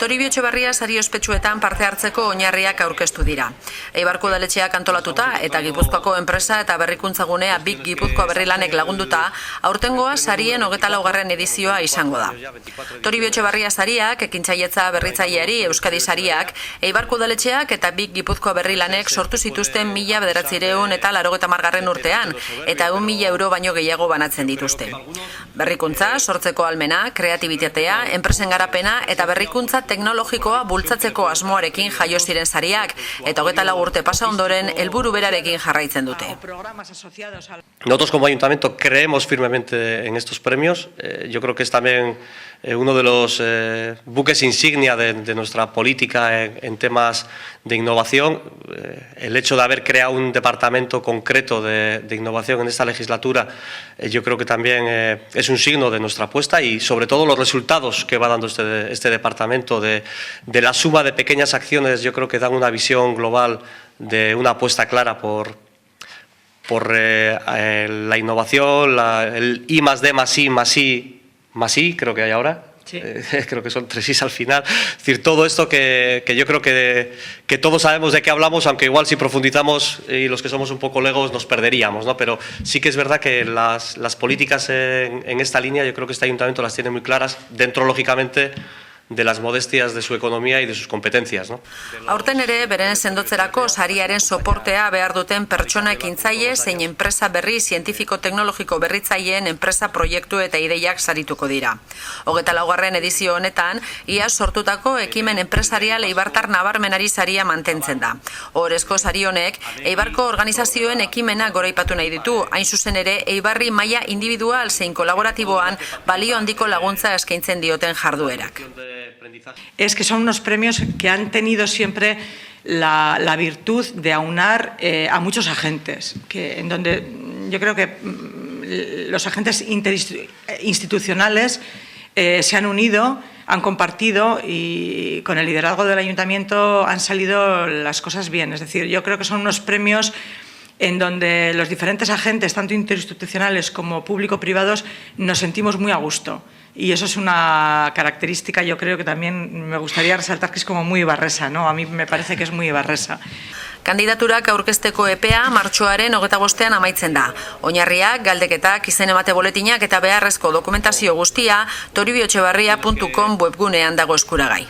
Toribio Etxebarria sari ospetsuetan parte hartzeko oinarriak aurkeztu dira. Eibarko udaletxeak antolatuta eta Gipuzkoako enpresa eta berrikuntza gunea Big Gipuzkoa Berrilanek lagunduta, aurtengoa sarien 24. edizioa izango da. Toribio Etxebarria sariak, ekintzailetza berritzaileari Euskadi sariak, Eibarko udaletxeak eta Big Gipuzkoa Berrilanek sortu zituzten 1990 urtean eta 1.000 euro baino gehiago banatzen dituzte. Berrikuntza, sortzeko almena, kreatibitatea, enpresen garapena eta berrikuntza teknologikoa bultzatzeko asmoarekin jaio ziren sariak eta 24 urte pasa ondoren helburu berarekin jarraitzen dute. Nosotros como ayuntamiento creemos firmemente en estos premios. Yo creo que es también uno de los buques insignia de nuestra política en temas de innovación. El hecho de haber creado un departamento concreto de innovación en esta legislatura, yo creo que también es un signo de nuestra apuesta y sobre todo los resultados que va dando este departamento de la suma de pequeñas acciones, yo creo que dan una visión global de una apuesta clara por la innovación, el I+D+I+I+I, creo que hay ahora. Sí. Creo que son 3 I's al final. Es decir, todo esto que yo creo que todos sabemos de qué hablamos, aunque igual si profundizamos y los que somos un poco legos nos perderíamos, ¿no? Pero sí que es verdad que las políticas en esta línea, yo creo que este ayuntamiento las tiene muy claras, dentro, lógicamente, de las modestias de su economía y de sus competencias, ¿no? Aurten ere, beren sendotzerako sariaren soportea behar duten pertsona ekintzaile zein enpresa berri zientifiko-teknologiko berritzaileen enpresa proiektu eta ideiak sarituko dira. 24. edizio honetan, ia sortutako ekimen enpresarial eibartar nabarmenari saria mantentzen da. Ohorezko sari honek, Eibarko organizazioen ekimena goraipatu nahi ditu, hain zuzen ere, Eibarri maila individual zein kolaboratiboan balio handiko laguntza eskaintzen dioten jarduerak. Es que son unos premios que han tenido siempre la virtud de aunar a muchos agentes, en donde yo creo que los agentes interinstitucionales se han unido, han compartido y con el liderazgo del ayuntamiento han salido las cosas bien. Es decir, yo creo que son unos premios en donde los diferentes agentes, tanto interinstitucionales como público-privados, nos sentimos muy a gusto. Y eso es una característica, yo creo que también me gustaría resaltar que es como muy ibarresa, ¿no? A mí me parece que es muy ibarresa. Kandidaturak aurkezteko epea martxoaren 25. amaitzen da. Oinarriak, galdeketak, izen emate boletinak eta beharrezko dokumentazio guztia toribioetxebarria.com webgunean dago eskuragai.